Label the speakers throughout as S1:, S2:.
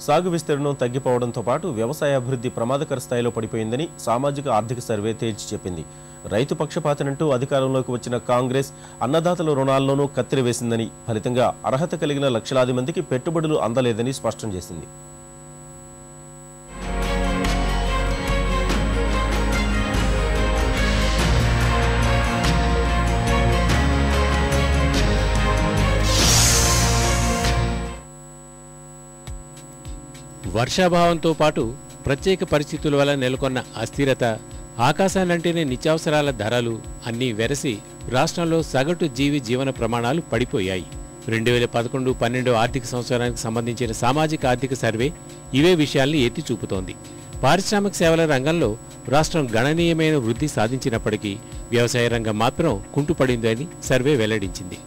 S1: సాగు విస్తీర్ణం తగ్గిపోవడంతో పాటు వ్యవసాయ అభివృద్ధి ప్రమాదకర స్థాయిలో పడిపోయిందని సామాజిక ఆర్థిక సర్వే తేల్చి చెప్పింది. రైతు పక్షపాతనంటూ అధికారంలోకి వచ్చిన కాంగ్రెస్ అన్నదాతల రుణాల్లోనూ కత్తిరి వేసిందని, ఫలితంగా అర్హత కలిగిన లక్షలాది మందికి పెట్టుబడులు అందలేదని స్పష్టం చేసింది.
S2: వర్షాభావంతో పాటు ప్రత్యేక పరిస్థితుల వల్ల నెలకొన్న అస్థిరత, ఆకాశాలంటేనే నిత్యావసరాల ధరలు అన్నీ వెరసి రాష్ట్రంలో సగటు జీవన ప్రమాణాలు పడిపోయాయి. 2011-12 ఆర్థిక సంవత్సరానికి సంబంధించిన సామాజిక ఆర్థిక సర్వే ఇవే విషయాల్ని ఎత్తి చూపుతోంది. పారిశ్రామిక సేవల రంగంలో రాష్ట్రం గణనీయమైన వృద్ధి సాధించినప్పటికీ వ్యవసాయ రంగం మాత్రం కుంటుపడిందని సర్వే వెల్లడించింది.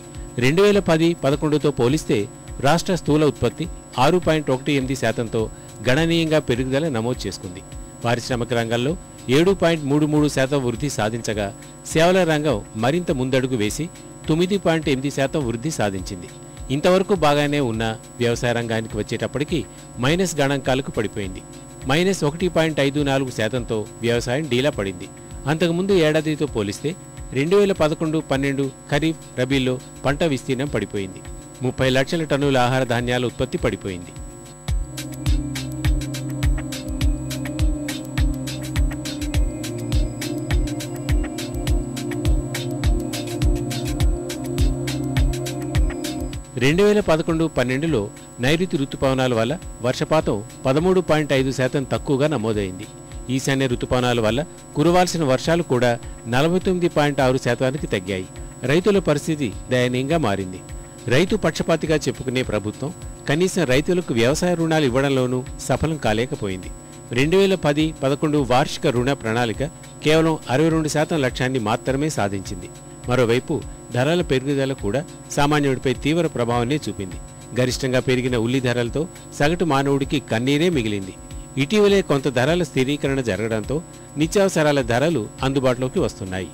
S2: 2010-11తో పోలిస్తే రాష్ట్ర స్థూల ఉత్పత్తి 6.18%తో గణనీయంగా పెరుగుదల నమోదు చేసుకుంది. పారిశ్రామిక రంగంలో 7.33% వృద్ధి సాధించగా సేవల రంగం మరింత ముందడుగు వేసి 9.8% వృద్ధి సాధించింది. ఇంతవరకు బాగానే ఉన్న వ్యవసాయ రంగానికి వచ్చేటప్పటికి మైనస్ గణాంకాలకు పడిపోయింది. -1.54%తో వ్యవసాయం డీలా పడింది. అంతకుముందు ఏడాదితో పోలిస్తే 2011-12 ఖరీఫ్ రబీల్లో పంట విస్తీర్ణం పడిపోయింది. 30 లక్షల టన్నుల ఆహార ధాన్యాల ఉత్పత్తి పడిపోయింది. రెండు 2011-12లో నైరుతి రుతుపవనాల వల్ల వర్షపాతం 13.5% తక్కువగా నమోదైంది. ఈశాన్య రుతుపవనాల వల్ల కురవాల్సిన వర్షాలు కూడా 49.6%కి తగ్గాయి. రైతుల పరిస్థితి దయనీయంగా మారింది. రైతు పక్షపాతిగా చెప్పుకునే ప్రభుత్వం కనీసం రైతులకు వ్యవసాయ రుణాలు ఇవ్వడంలోనూ సఫలం కాలేకపోయింది. 2010-11 వార్షిక రుణ ప్రణాళిక కేవలం 62% లక్ష్యాన్ని మాత్రమే సాధించింది. మరోవైపు ధరల పెరుగుదల కూడా సామాన్యుడిపై తీవ్ర ప్రభావాన్ని చూపింది. గరిష్టంగా పెరిగిన ఉల్లి ధరలతో సగటు మానవుడికి కన్నీరే మిగిలింది. ఇటీవలే కొంత ధరల స్థిరీకరణ జరగడంతో నిత్యావసరాల ధరలు అందుబాటులోకి వస్తున్నాయి.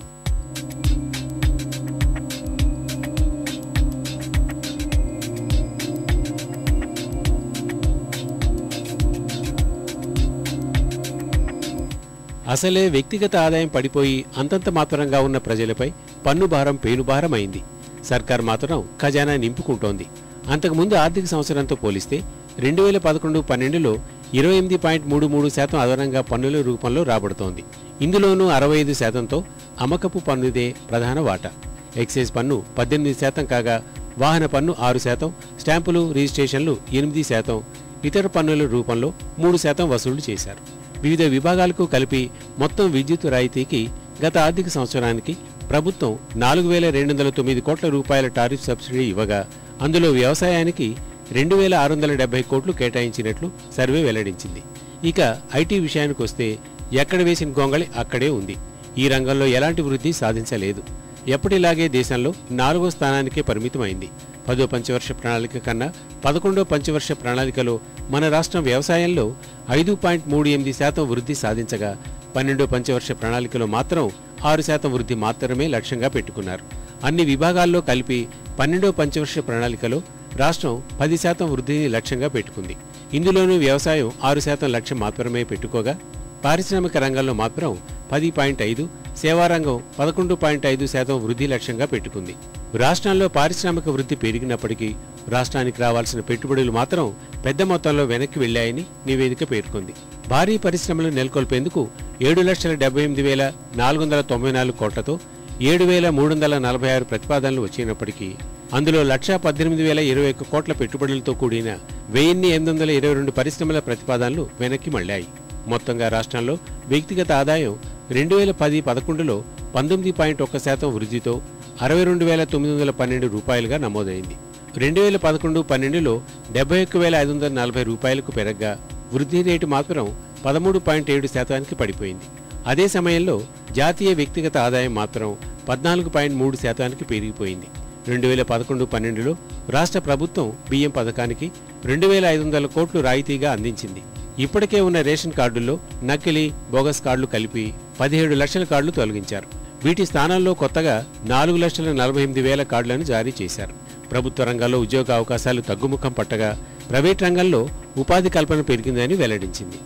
S2: అసలే వ్యక్తిగత ఆదాయం పడిపోయి అంతంత మాత్రంగా ఉన్న ప్రజలపై పన్ను భారం పేనుభారం అయింది. సర్కార్ మాత్రం ఖజానా నింపుకుంటోంది. అంతకుముందు ఆర్థిక సంవత్సరంతో పోలిస్తే 2011-12లో 28.33% అదనంగా పన్నుల రూపంలో రాబడుతోంది. ఇందులోనూ 65%తో అమ్మకపు పన్నుదే ప్రధాన వాటా. ఎక్సైజ్ పన్ను 18% కాగా వాహన పన్ను 6%, స్టాంపులు రిజిస్ట్రేషన్లు 8%, ఇతర పన్నుల రూపంలో 3% వసూలు చేశారు. వివిధ విభాగాలకు కలిపి మొత్తం విద్యుత్ రాయితీకి గత ఆర్థిక సంవత్సరానికి ప్రభుత్వం 4,209 కోట్ల రూపాయల టారిఫ్ సబ్సిడీ ఇవ్వగా అందులో వ్యవసాయానికి 2,670 కోట్లు కేటాయించినట్లు సర్వే వెల్లడించింది. ఇక ఐటీ విషయానికి వస్తే ఎక్కడ వేసిన గొంగళి అక్కడే ఉంది. ఈ రంగంలో ఎలాంటి వృద్ధి సాధించలేదు. ఎప్పటిలాగే దేశంలో 4వ స్థానానికే పరిమితమైంది. 10వ పంచవర్ష ప్రణాళిక కన్నా 11వ పంచవర్ష ప్రణాళికలో మన రాష్ట్రం వ్యవసాయంలో 5.38% వృద్ధి సాధించగా 12వ పంచవర్ష ప్రణాళికలో మాత్రం 6% వృద్ధి మాత్రమే లక్ష్యంగా పెట్టుకున్నారు. అన్ని విభాగాల్లో కలిపి 12వ పంచవర్ష ప్రణాళికలో రాష్ట్రం 10% వృద్ధిని లక్ష్యంగా పెట్టుకుంది. ఇందులోనూ వ్యవసాయం 6% లక్ష్యం మాత్రమే పెట్టుకోగా పారిశ్రామిక రంగంలో మాత్రం 10.5%, సేవారంగం 11.5% వృద్ధి లక్ష్యంగా పెట్టుకుంది. రాష్ట్రంలో పారిశ్రామిక వృద్ధి పెరిగినప్పటికీ రాష్ట్రానికి రావాల్సిన పెట్టుబడులు మాత్రం పెద్ద మొత్తంలో వెనక్కి వెళ్లాయని నివేదిక పేర్కొంది. భారీ పరిశ్రమలు నెలకొల్పేందుకు 7,78,494 కోట్లతో 7,346 ప్రతిపాదనలు వచ్చినప్పటికీ అందులో 1,18,021 కోట్ల పెట్టుబడులతో కూడిన 1,822 పరిశ్రమల ప్రతిపాదనలు వెనక్కి మళ్లాయి. మొత్తంగా రాష్ట్రంలో వ్యక్తిగత ఆదాయం 2010-11లో 19.1% వృద్ధితో 62,912 రూపాయలుగా నమోదైంది. 2011-12లో 71,540 రూపాయలకు పెరగ్గా వృద్ధి రేటు మాత్రం 13.7%కి పడిపోయింది. అదే సమయంలో జాతీయ వ్యక్తిగత ఆదాయం మాత్రం 14.3%కి పెరిగిపోయింది. 2011-12లో రాష్ట్ర ప్రభుత్వం బియ్యం పథకానికి 2,500 కోట్లు రాయితీగా అందించింది. ఇప్పటికే ఉన్న రేషన్ కార్డుల్లో నకిలీ, బోగస్ కార్డులు కలిపి 17 లక్షల కార్డులు తొలగించారు. వీటి స్థానంలో కొత్తగా 4,48,000 కార్డులను జారీ చేశారు. ప్రభుత్వ రంగంలో ఉద్యోగ అవకాశాలు తగ్గుముఖం పట్టగా ప్రైవేట్ రంగంలో ఉపాధి కల్పన పెరిగిందని వెల్లడించింది.